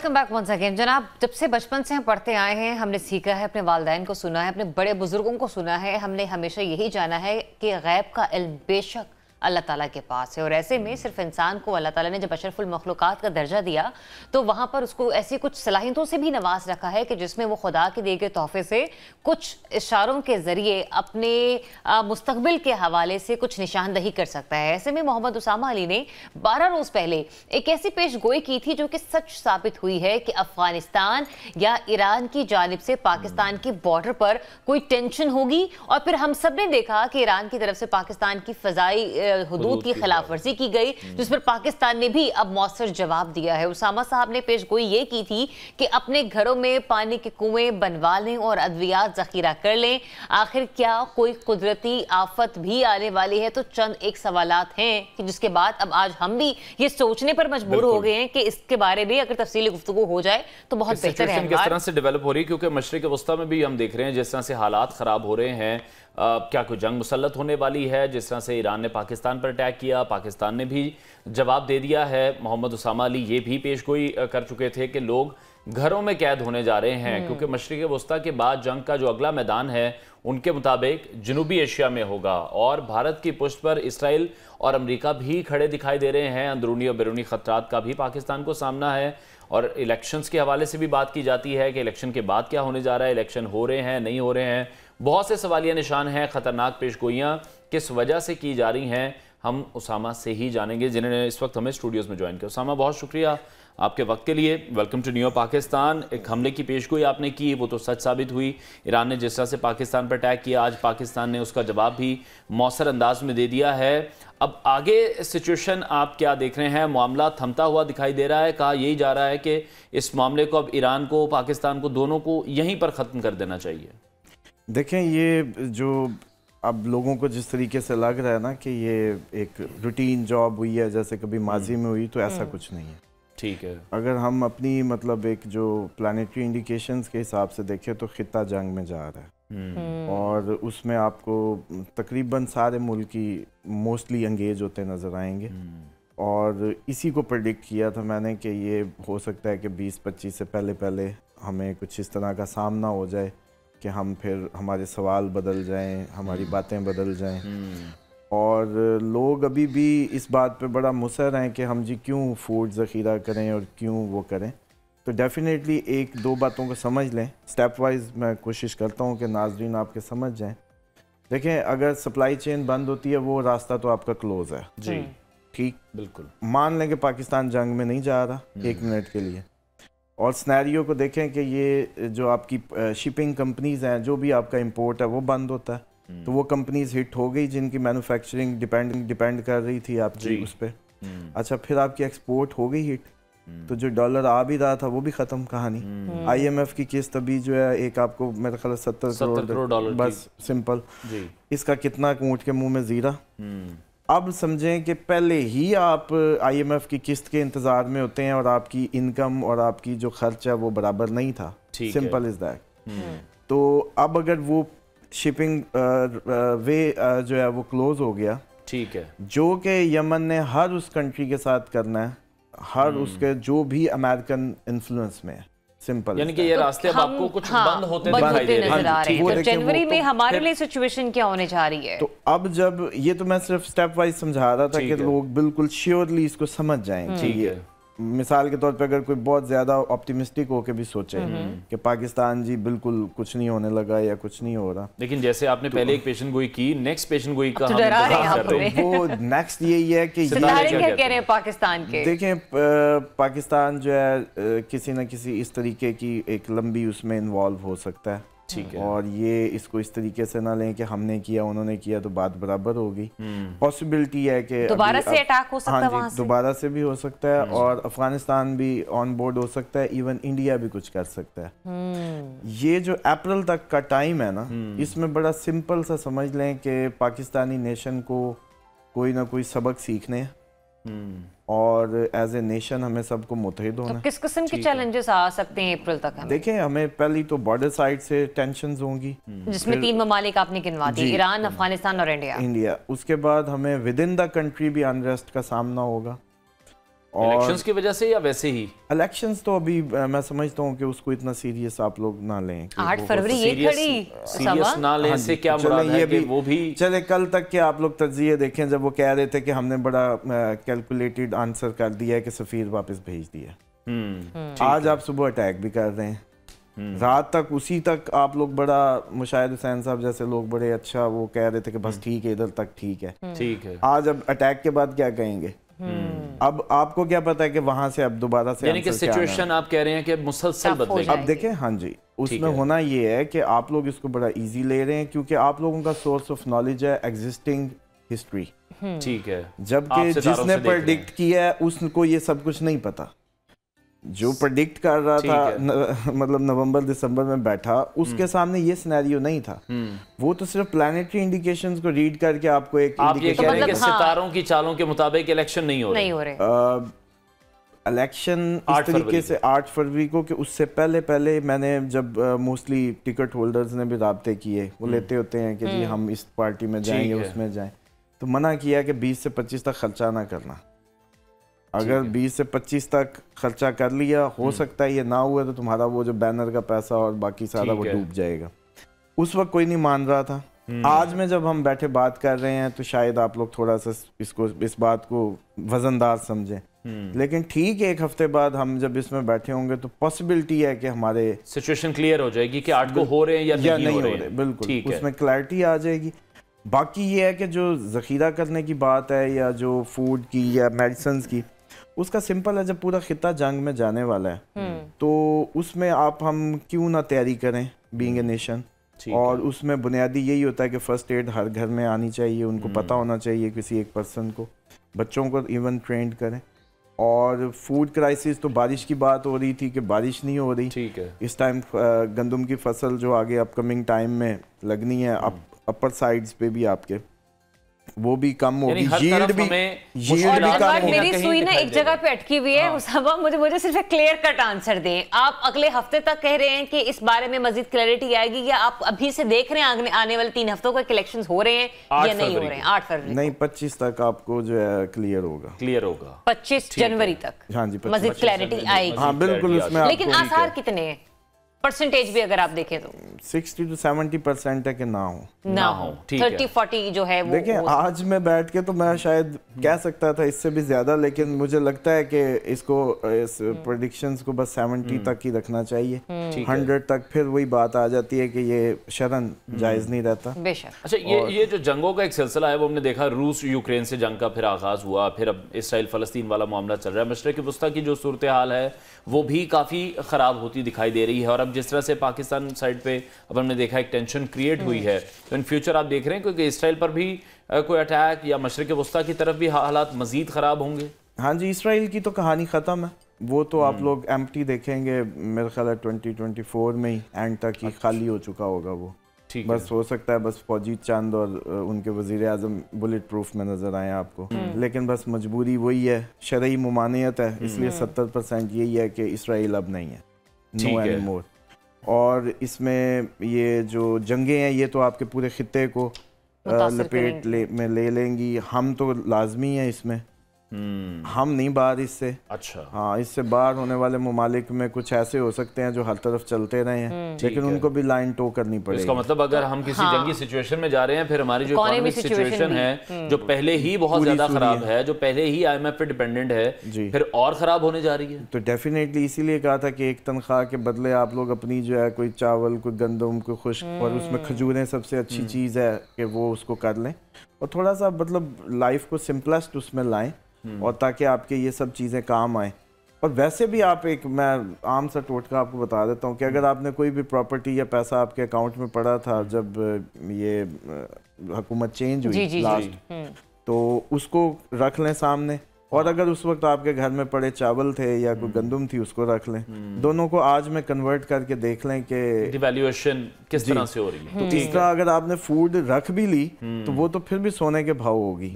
Welcome back once again. जनाब, जब से बचपन से हम पढ़ते आए हैं, हमने सीखा है, अपने वालिदैन को सुना है, अपने बड़े बुजुर्गों को सुना है, हमने हमेशा यही जाना है कि गैब का इल्म बेशक अल्लाह ताला के पास है। और ऐसे में सिर्फ इंसान को अल्लाह ताला ने जब अशरफुल मखलूक़ात का दर्जा दिया तो वहाँ पर उसको ऐसी कुछ सलाहियतों से भी नवाज रखा है कि जिसमें वो खुदा के दिए गए तोहफे से कुछ इशारों के ज़रिए अपने मुस्तकबिल के हवाले से कुछ निशानदही कर सकता है। ऐसे में मोहम्मद उसामा अली ने 12 रोज़ पहले एक ऐसी पेश गोई की थी जो कि सच साबित हुई है कि अफगानिस्तान या ईरान की जानिब से पाकिस्तान के बॉर्डर पर कोई टेंशन होगी। और फिर हम सब ने देखा कि ईरान की तरफ से पाकिस्तान की फ़ज़ाई हुदूद की खिलाफ वर्जी की गई, जिस पर पाकिस्तान ने भी अब मौसर जवाब दिया है। उसामा साहब ने पेश गोई ये की थी कि अपने घरों में पानी के कुएं बनवा लें और अद्वियात ज़ख़ीरा कर लें। आखिर क्या कोई कुदरती आफत भी आने वाली है? तो चंद एक सवालात हैं कि जिसके बाद अब आज हम भी ये सोचने पर मजबूर हो गए हैं कि इसके बारे में अगर तफसीली गुफ्तगू हो जाए तो बहुत बेहतर है। किस तरह से डेवलप हो रही है, क्योंकि मशरिक़ वस्ता में भी हम देख रहे हैं जिस तरह से हालात ख़राब हो रहे हैं। क्या कोई जंग मुसल्लत होने वाली है? जिस तरह से ईरान ने पाकिस्तान पर अटैक किया, पाकिस्तान ने भी जवाब दे दिया है। मोहम्मद उसामा अली ये भी पेशगोई कर चुके थे कि लोग घरों में कैद होने जा रहे हैं, क्योंकि मशरिक़ वस्ता के बाद जंग का जो अगला मैदान है उनके मुताबिक जनूबी एशिया में होगा। और भारत की पुष्ट पर इसराइल और अमेरिका भी खड़े दिखाई दे रहे हैं। अंदरूनी और बैरूनी खतरात का भी पाकिस्तान को सामना है। और इलेक्शंस के हवाले से भी बात की जाती है कि इलेक्शन के बाद क्या होने जा रहा है, इलेक्शन हो रहे हैं नहीं हो रहे हैं। बहुत से सवालिया निशान हैं। ख़तरनाक पेशगोइयाँ किस वजह से की जा रही हैं, हम उसामा से ही जानेंगे, जिन्होंने इस वक्त हमें स्टूडियोज़ में ज्वाइन किया। उसामा, बहुत शुक्रिया आपके वक्त के लिए। Welcome to new Pakistan. एक हमले की पेशगोई आपने की, वो तो सच साबित हुई। ईरान ने जिस तरह से पाकिस्तान पर अटैक किया, आज पाकिस्तान ने उसका जवाब भी मौसर अंदाज में दे दिया है। अब आगे सिचुएशन आप क्या देख रहे हैं? मामला थमता हुआ दिखाई दे रहा है। कहा यही जा रहा है कि इस मामले को अब ईरान को, पाकिस्तान को, दोनों को यहीं पर ख़त्म कर देना चाहिए। देखें, ये जो अब लोगों को जिस तरीके से लग रहा है ना कि ये एक रूटीन जॉब हुई है जैसे कभी माजी में हुई, तो ऐसा कुछ नहीं है। ठीक है। अगर हम अपनी मतलब एक जो प्लानिटरी इंडिकेशंस के हिसाब से देखें तो खिता जंग में जा रहा है और उसमें आपको तकरीबन सारे मुल्क की मोस्टली एंगेज होते नज़र आएंगे। और इसी को प्रेडिक्ट किया था मैंने कि ये हो सकता है कि 20-25 से पहले हमें कुछ इस तरह का सामना हो जाए कि हम फिर हमारे सवाल बदल जाएं, हमारी बातें बदल जाएं। और लोग अभी भी इस बात पे बड़ा मुसर हैं कि हम जी क्यों फूड ज़ख़ीरा करें और क्यों वो करें। तो डेफिनेटली एक दो बातों को समझ लें, स्टेप वाइज मैं कोशिश करता हूँ कि नाज़रीन आपके समझ जाएं। देखें, अगर सप्लाई चेन बंद होती है वो रास्ता तो आपका क्लोज़ है जी, ठीक, बिल्कुल। मान लें कि पाकिस्तान जंग में नहीं जा रहा एक मिनट के लिए, और स्नैरियो को देखें कि ये जो आपकी शिपिंग कंपनीज हैं, जो भी आपका इंपोर्ट है वो बंद होता है, तो वो कंपनीज हिट हो गई जिनकी मैन्युफैक्चरिंग डिपेंड कर रही थी आपकी उस पर। अच्छा, फिर आपकी एक्सपोर्ट हो गई हिट, तो जो डॉलर आ भी रहा था वो भी ख़त्म कहानी। IMF की किस्त अभी जो है एक आपको मेरा ख्याल 70 करोड़ डॉलर बस सिंपल। इसका कितना ऊँट के मुँह में ज़ीरा। अब समझें कि पहले ही आप IMF की किस्त के इंतज़ार में होते हैं और आपकी इनकम और आपकी जो खर्च है वो बराबर नहीं था। Simple is that. तो अब अगर वो शिपिंग वे जो है वो क्लोज हो गया, ठीक है, जो कि यमन ने हर उस कंट्री के साथ करना है, हर उसके जो भी अमेरिकन इन्फ्लुएंस में है, सिंपल। यानी कि ये रास्ते अब आपको कुछ बंद होते दिखाई दे रहे हैं। तो जनवरी में हमारे लिए सिचुएशन क्या होने जा रही है? तो अब जब ये तो मैं सिर्फ स्टेप वाइज समझा रहा था कि लोग बिल्कुल श्योरली इसको समझ जाएं। ठीक है, मिसाल के तौर पे अगर कोई बहुत ज्यादा ऑप्टिमिस्टिक होकर भी सोचे कि पाकिस्तान जी बिल्कुल कुछ नहीं होने लगा या कुछ नहीं हो रहा, लेकिन जैसे आपने पहले एक पेशन गोई की, नेक्स्ट पेशन गोई का वो नेक्स्ट यही है कि क्या कह रहे हैं पाकिस्तान के। देखें, पाकिस्तान जो है किसी न किसी इस तरीके की एक लंबी उसमें इन्वॉल्व हो सकता है। ठीक है। और ये इसको इस तरीके से ना लें कि हमने किया उन्होंने किया तो बात बराबर होगी। पॉसिबिलिटी है कि दोबारा से अटैक हो सकता है, वहां से दोबारा से भी हो सकता है और अफगानिस्तान भी ऑन बोर्ड हो सकता है, इवन इंडिया भी कुछ कर सकता है। ये जो अप्रैल तक का टाइम है ना, इसमें बड़ा सिंपल सा समझ लें कि पाकिस्तानी नेशन को कोई ना कोई सबक सीखने हैं और एज ए नेशन हमें सबको मुतहिद होना। तो किस किस्म के चैलेंजेस आ सकते हैं अप्रैल तक? देखें, हमें पहली तो बॉर्डर साइड से टेंशंस होंगी, जिसमें 3 ममालिक आपने गिनवा दी, ईरान, अफगानिस्तान और इंडिया। उसके बाद हमें विद इन द कंट्री भी अनरेस्ट का सामना होगा। الیکشنز کی وجہ سے یا ویسے ہی؟ الیکشنز تو ابھی میں سمجھتا ہوں کہ اس کو اتنا سیریس آپ لوگ نہ لیں. 8 فروری یہ کھڑی سیریس نہ لیں سے کیا مراد ہے کہ وہ بھی چلے کل تک کہ آپ لوگ تجزیے دیکھیں جب وہ کہہ رہے تھے کہ ہم نے بڑا کیلکولیٹڈ آنسر کر دیا ہے کہ سفیر واپس بھیج دیا. آج آپ صبح اٹیک بھی کر رہے ہیں, رات تک اسی تک آپ لوگ بڑا مشاہد حسین صاحب جیسے لوگ بڑے اچھا وہ کہہ رہے تھے کہ بس ٹھیک ہے ادھر تک ٹھیک ہے. ٹھیک ہے, آج اب اٹیک کے بعد کیا کہیں گے؟ اب آپ کو کیا پتا ہے کہ وہاں سے اب دوبارہ سے یعنی کہ سچویشن آپ کہہ رہے ہیں کہ مسلسل بدلے گی. اب دیکھیں ہاں جی, اس میں ہونا یہ ہے کہ آپ لوگ اس کو بڑا ایزی لے رہے ہیں کیونکہ آپ لوگوں کا سورس آف نالج ہے ایگزسٹنگ ہسٹری. ٹھیک ہے, جبکہ جس نے پریڈکٹ کیا ہے اس کو یہ سب کچھ نہیں پتا. جو پریڈکٹ کر رہا تھا مطلب نومبر دسمبر میں بیٹھا, اس کے سامنے یہ سینیریو نہیں تھا. وہ تو صرف پلانیٹری انڈیکیشنز کو ریڈ کر کے آپ کو ایک آپ یہ کہہ رہے ہیں کہ ستاروں کی چالوں کے مطابق الیکشن نہیں ہو رہے. الیکشن اس طریقے سے 8 فروری کو, کہ اس سے پہلے میں نے جب موسٹلی ٹکٹ ہولڈرز نے بھی رابطے کیے, وہ لیتے ہوتے ہیں کہ جی ہم اس پارٹی میں جائیں یا اس میں جائیں, تو منع کیا کہ 20 سے 25 تک خرچہ نہ کرنا. اگر 20 سے 25 تک خرچہ کر لیا, ہو سکتا ہے یہ نہ ہوا تو تمہارا وہ جو بینر کا پیسہ اور باقی سارا وہ ڈوب جائے گا. اس وقت کوئی نہیں مان رہا تھا. آج میں جب ہم بیٹھے بات کر رہے ہیں تو شاید آپ لوگ تھوڑا سا اس بات کو وزندار سمجھیں, لیکن ٹھیک ہے ایک ہفتے بعد ہم جب اس میں بیٹھے ہوں گے تو پاسبلٹی ہے کہ ہمارے سچویشن کلیئر ہو جائے گی کہ 8 کو ہو رہے ہیں یا نہیں ہو رہے. بالکل, اس میں کلیئرٹی آ جائے گی. باقی یہ ہے کہ جو ذخیرہ کرنے کی بات ہے یا جو فوڈ کی یا میڈیسنز کی, اس کا سمپل ہے, جب پورا خطہ جنگ میں جانے والا ہے تو اس میں ہم کیوں نہ تیاری کریں بینگ اے نیشن. اور اس میں بنیادی یہی ہوتا ہے کہ فرسٹ ایڈ ہر گھر میں آنی چاہیے, ان کو پتہ ہونا چاہیے, کسی ایک پرسن کو, بچوں کو ایون ٹرینڈ کریں. اور فوڈ کرائسس تو بارش کی بات ہو رہی تھی کہ بارش نہیں ہو رہی. ٹھیک ہے, اس ٹائم گندم کی فصل جو آگے اپ کمنگ ٹائم میں لگنی ہے اپر سائڈز پہ بھی آپ کے, وہ بھی کم ہوگی, ییلڈ بھی کم ہوگی. میری سوئی نا ایک جگہ پہ اٹکی ہوئی ہے. اسامہ مجھے صرف ایک کلیئر کٹ آنسر دیں. آپ اگلے ہفتے تک کہہ رہے ہیں کہ اس بارے میں مزید کلیئرٹی آئے گی, یا آپ ابھی سے دیکھ رہے ہیں آنے والے 3 ہفتوں کو الیکشنز ہو رہے ہیں یا نہیں ہو رہے ہیں؟ 8 فروری نہیں, 25 تک آپ کو جو ہے کلیئر ہوگا. 25 جنوری تک ہاں جی مزید کلیئرٹی آئے گی. ہاں بالکل, اس میں لیکن آثار کتنے ہیں پرسنٹیج بھی اگر آپ دیکھیں تو 60 to 70% ہے کہ نہ ہو. 30-40 جو ہے وہ دیکھیں. آج میں بیٹھ کے تو میں شاید کہہ سکتا تھا اس سے بھی زیادہ, لیکن مجھے لگتا ہے کہ اس کو پریڈکشنز کو بس 70 تک ہی رکھنا چاہیے. 100 تک پھر وہی بات آ جاتی ہے کہ یہ شرن جائز نہیں رہتا. بے شک. اچھا, یہ جو جنگوں کا ایک سلسلہ ہے وہ ہم نے دیکھا, روس یوکرین سے جنگ کا پھر آغاز ہوا, پھر اب اسرائیل فلسطین والا معاملہ چل رہا ہے. مشرق وسطیٰ کی جو صورتحال ہے وہ بھی کافی خراب ہوتی دکھائی دے رہی ہے. اور اب جس طرح سے پاکستان سائڈ پہ اب ہم نے دیکھا ایک ٹینشن کریٹ ہوئی ہے, تو ان فیوچر آپ دیکھ رہے ہیں کیونکہ اسرائیل پر بھی کوئی اٹیک یا مشرق وسطیٰ کی طرف بھی حالات مزید خراب ہوں گے؟ ہاں جی, اسرائیل کی تو کہانی ختم ہے. وہ تو آپ لوگ ایمپٹی دیکھیں گے, میرے خیال ہے 2024 میں ہی اینڈ تک ہی خالی ہو چکا ہوگا وہ. بس ہو سکتا ہے بس فوجی چاند اور ان کے وزیر اعظم بلٹ پروف میں نظر آئیں آپ کو, لیکن بس مجبوری وہی ہے, شرعی ممانعت ہے, اس لیے 70% یہی ہے کہ اسرائیل اب نہیں ہے, نو اینی مور. اور اس میں یہ جو جنگیں ہیں یہ تو آپ کے پورے خطے کو لپیٹ میں لے لیں گی. ہم تو لازمی ہیں اس میں, ہم نہیں باہر اس سے. اچھا, ہاں, اس سے باہر ہونے والے ممالک میں کچھ ایسے ہو سکتے ہیں جو ہر طرف چلتے رہے ہیں, لیکن ان کو بھی لائن ٹو کرنی پڑے گی. اس کا مطلب اگر ہم کسی جنگی سچویشن میں جا رہے ہیں, پھر ہماری جو اکانومک سچویشن ہے جو پہلے ہی بہت زیادہ خراب ہے, جو پہلے ہی IMF پہ ڈیپینڈنٹ ہے, پھر اور خراب ہونے جا رہی ہے. تو ڈیفینیٹلی اسی لیے کہا تھا کہ ایک تنخواہ کے بدلے آپ لوگ اپنی جو ہے کوئی چاول, کوئی گندم, کوئی خشک, اور اس میں کھجوریں سب سے اچھی چیز ہے کہ وہ اس کو کر لیں, اور تھوڑا سا مطلب لائف کو سمپلسٹ اس میں لائیں, اور تاکہ آپ کے یہ سب چیزیں کام آئیں. اور ویسے بھی آپ ایک, میں عام سا ٹوٹکا آپ کو بتا دیتا ہوں کہ اگر آپ نے کوئی بھی پراپرٹی یا پیسہ آپ کے اکاؤنٹ میں پڑا تھا جب یہ حکومت چینج ہوئی لاسٹ, تو اس کو رکھ لیں سامنے, اور اگر اس وقت آپ کے گھر میں پڑے چاول تھے یا کوئی گندم تھی اس کو رکھ لیں. دونوں کو آج میں کنورٹ کر کے دیکھ لیں کہ ڈیویلیویشن کس طرح سے ہو رہی ہے. تو اس طرح اگر آپ نے فوڈ رکھ بھی لی تو وہ تو پھر بھی سونے کے بھاؤ ہوگی.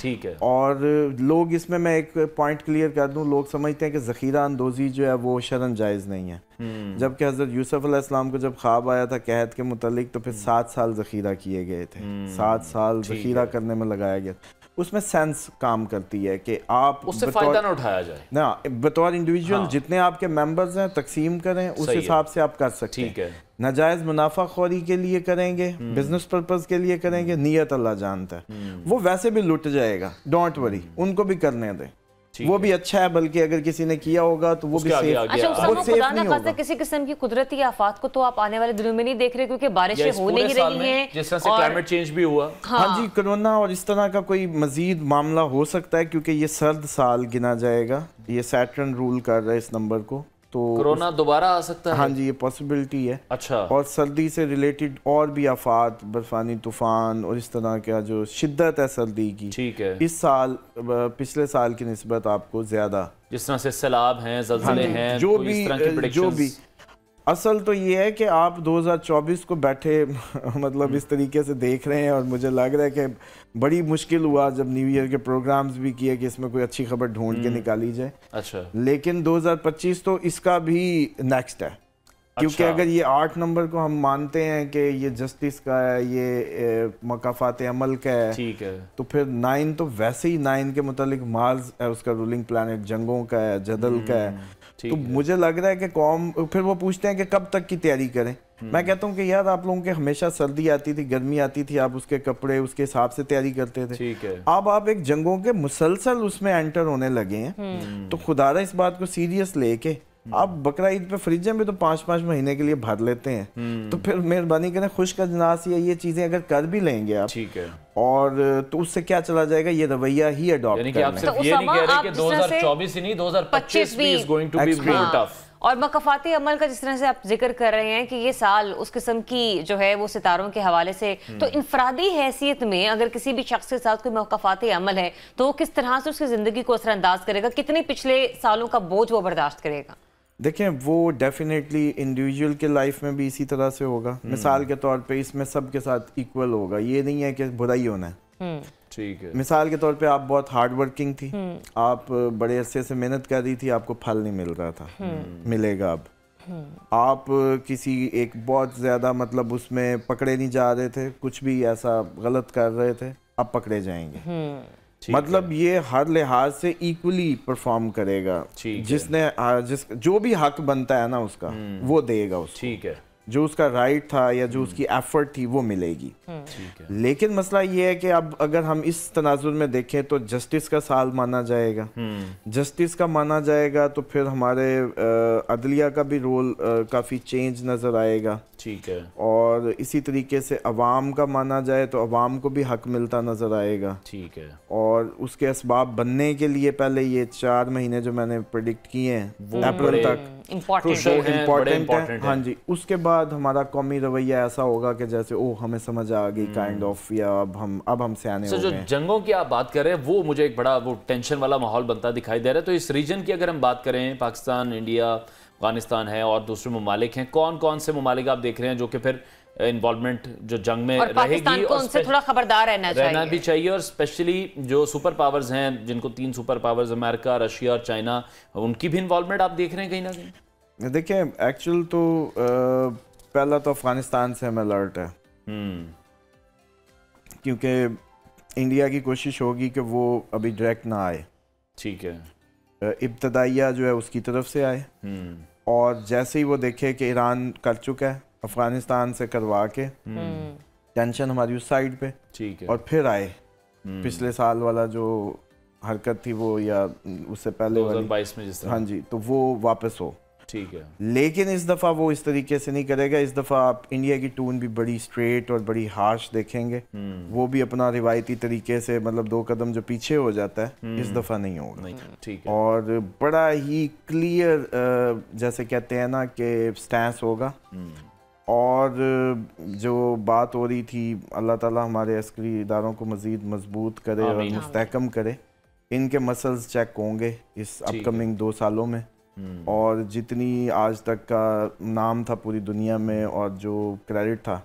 ٹھیک ہے. اور لوگ اس میں ایک پوائنٹ کلیئر کر دوں, لوگ سمجھتے ہیں کہ ذخیرہ اندوزی جو ہے وہ شرعاً جائز نہیں ہے, جبکہ حضرت یوسف علیہ السلام کو جب خواب آیا تھا قحط کے متعلق تو پھر 7 سال ذخیرہ کیے گئے تھے, 7 سال ذخیرہ کرنے میں لگایا گیا. उसमें सेंस काम करती है कि आप उससे फायदा ना उठाया जाए ना, बतौर इंडिविजुअल जितने आपके मेंबर्स हैं तकसीम करें, उस हिसाब से आप कर सकते हैं। ठीक है, नाजायज मुनाफाखोरी के लिए करेंगे, बिजनेस पर्पस के लिए करेंगे, नियत अल्लाह जानता है, वो वैसे भी लुट जाएगा, डोंट वरी, उनको भी करने दें, वो भी अच्छा है, बल्कि अगर किसी ने किया होगा तो वो भी सेफ। अच्छा, खुदा ना खास्ता किसी किस्म की कुदरती आफात को तो आप आने वाले दिनों में नहीं देख रहे, क्योंकि बारिशें हो नहीं रही हैं, जिस तरह से क्लाइमेट चेंज भी हुआ। हाँ जी, कोरोना और इस तरह का कोई मजीद मामला हो सकता है, क्योंकि ये सर्द साल गिना जाएगा, ये सैटर्न रूल कर रहा है इस नंबर को, तो कोरोना दोबारा आ सकता है। हाँ जी, ये पॉसिबिलिटी है। अच्छा, और सर्दी से रिलेटेड और भी आफात, बर्फानी तूफान और इस तरह का जो शिद्दत है सर्दी की, ठीक है, इस साल पिछले साल की निस्बत आपको ज्यादा, जिस तरह से सैलाब हैं, ज़लज़ले हैं, जो भी असल तो ये है कि आप 2024 को बैठे मतलब इस तरीके से देख रहे हैं, और मुझे लग रहा है कि बड़ी मुश्किल हुआ जब न्यू ईयर के प्रोग्राम्स भी किए कि इसमें कोई अच्छी खबर ढूंढ के निकाली जाए। अच्छा, लेकिन 2025 तो इसका भी नेक्स्ट है, क्योंकि अगर ये 8 नंबर को हम मानते हैं कि ये जस्टिस का है, ये मकाफात अमल का है, ठीक है, तो फिर 9 तो वैसे ही 9 के मुतालिक मार्स है, उसका रूलिंग प्लैनेट, जंगों का है, जदल का है, तो मुझे लग रहा है कि कौम, फिर वो पूछते हैं कि कब तक की तैयारी करें। मैं कहता हूँ कि यार आप लोगों के हमेशा सर्दी आती थी, गर्मी आती थी, आप उसके कपड़े उसके हिसाब से तैयारी करते थे। ठीक है, अब आप एक जंगों के मुसलसल उसमें एंटर होने लगे हैं, तो खुदारा इस बात को सीरियस लेके आप बकरा ईद पे फ्रिज में तो 5-5 महीने के लिए भर लेते हैं, तो फिर मेहरबानी करें खुश्क अजनास या ये चीजें अगर कर भी लेंगे आप, ठीक है, और तो उससे क्या चला जाएगा, ये रवैया ही अडॉप्ट यानी कि आप सिर्फ ये नहीं कह रहे कि 2024 ही नहीं 2025 भी is going to be very tough. और मकाफाती अमल का जिस तरह से आप जिक्र कर रहे हैं कि ये साल उस किस्म की जो है वो सितारों के हवाले से, तो इंफरादी हैसियत में अगर किसी भी शख्स के साथ कोई मकाफाती अमल है तो वो किस तरह से उसकी ज़िंदगी को असरअंदाज करेगा, कितने पिछले सालों का बोझ वो बर्दाश्त करेगा? देखें, वो डेफिनेटली इंडिविजुअल के लाइफ में भी इसी तरह से होगा। मिसाल के तौर पे इसमें सबके साथ इक्वल होगा, ये नहीं है कि बुरा ही होना है। ठीक है, मिसाल के तौर पे आप बहुत हार्ड वर्किंग थी, आप बड़े अरसे से मेहनत कर रही थी, आपको फल नहीं मिल रहा था, मिलेगा अब। आप किसी एक बहुत ज्यादा मतलब उसमें पकड़े नहीं जा रहे थे, कुछ भी ऐसा गलत कर रहे थे, अब पकड़े जाएंगे। मतलब ये हर लिहाज से इक्वली परफॉर्म करेगा, जिसने जो भी हक बनता है ना उसका, वो देगा उसको। ठीक है, जो उसका राइट था या जो उसकी एफर्ट थी वो मिलेगी। लेकिन मसला ये है कि अब अगर हम इस तनाजुर में देखें तो जस्टिस का साल माना जाएगा, जस्टिस का माना जाएगा तो फिर हमारे अदलिया का भी रोल काफ़ी चेंज नज़र आएगा। ठीक है, और इसी तरीके से अवाम का माना जाए तो अवाम को भी हक मिलता नज़र आएगा। ठीक है, और उसके असबाब बनने के लिए पहले ये 4 महीने जो मैंने प्रेडिक्ट किए हैं अप्रैल तक इम्पोर्टेंट है। हाँ जी, उसके बाद हमारा कौमी रवैया ऐसा होगा कि जैसे हमें समझ आ गई काइंड ऑफ, या अब हम सियाने हो गए। जो जंगों की आप बात कर रहे हैं वो मुझे एक बड़ा वो टेंशन वाला माहौल बनता दिखाई दे रहा है। तो इस रीजन की अगर हम बात करें, पाकिस्तान, इंडिया, अफगानिस्तान है और दूसरे ममालिक हैं, कौन कौन से ममालिक आप देख रहे हैं जो कि फिर इन्वॉल्वमेंट जो जंग में रहेगी, और उनसे थोड़ा खबरदार रहना भी चाहिए। और स्पेशली जो सुपर पावर्स हैं, जिनको 3 सुपर पावर्स अमेरिका, रशिया और चाइना, उनकी भी इन्वॉल्वमेंट आप देख रहे हैं कहीं ना कहीं? देखिए, एक्चुअल तो पहला तो अफगानिस्तान से हमें अलर्ट है, क्योंकि इंडिया की कोशिश होगी कि वो अभी डायरेक्ट ना आए। ठीक है, इब्तदाइया जो है उसकी तरफ से आए, और जैसे ही वो देखे कि ईरान कर चुका है अफगानिस्तान से करवा के, टेंशन हमारी उस साइड पे, ठीक है, और फिर आए पिछले साल वाला जो हरकत थी वो, या उससे पहले 2022 में जिस तरह, हाँ जी, तो वो वापस हो। ठीक है, लेकिन इस दफ़ा वो इस तरीके से नहीं करेगा। इस दफ़ा आप इंडिया की टून भी बड़ी स्ट्रेट और बड़ी हार्श देखेंगे। वो भी अपना रिवायती तरीके से, मतलब 2 कदम जो पीछे हो जाता है, इस दफ़ा नहीं होगा। ठीक है, और बड़ा ही क्लियर जैसे कहते हैं ना कि स्टैंस होगा। और जो बात हो रही थी, अल्लाह ताला हमारे अस्करी इदारों को मज़ीद मजबूत करे और मुस्तहकम करे। इनके मसल्स चेक होंगे इस अपकमिंग 2 सालों में, और जितनी आज तक का नाम था पूरी दुनिया में और जो क्रेडिट था,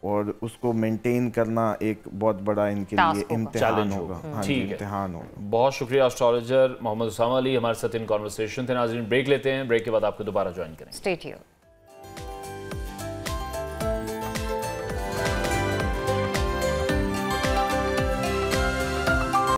और उसको मेंटेन करना एक बहुत बड़ा इनके लिए इम्तिहान होगा। हाँ जी, इम्तिहान होगा। बहुत शुक्रिया एस्ट्रोलॉजर मोहम्मद उसामा अली हमारे साथ इन कॉन्वर्सेशन थे। नाज़रीन, ब्रेक लेते हैं, ब्रेक के बाद आपको दोबारा ज्वाइन करेंगे। Stay tuned.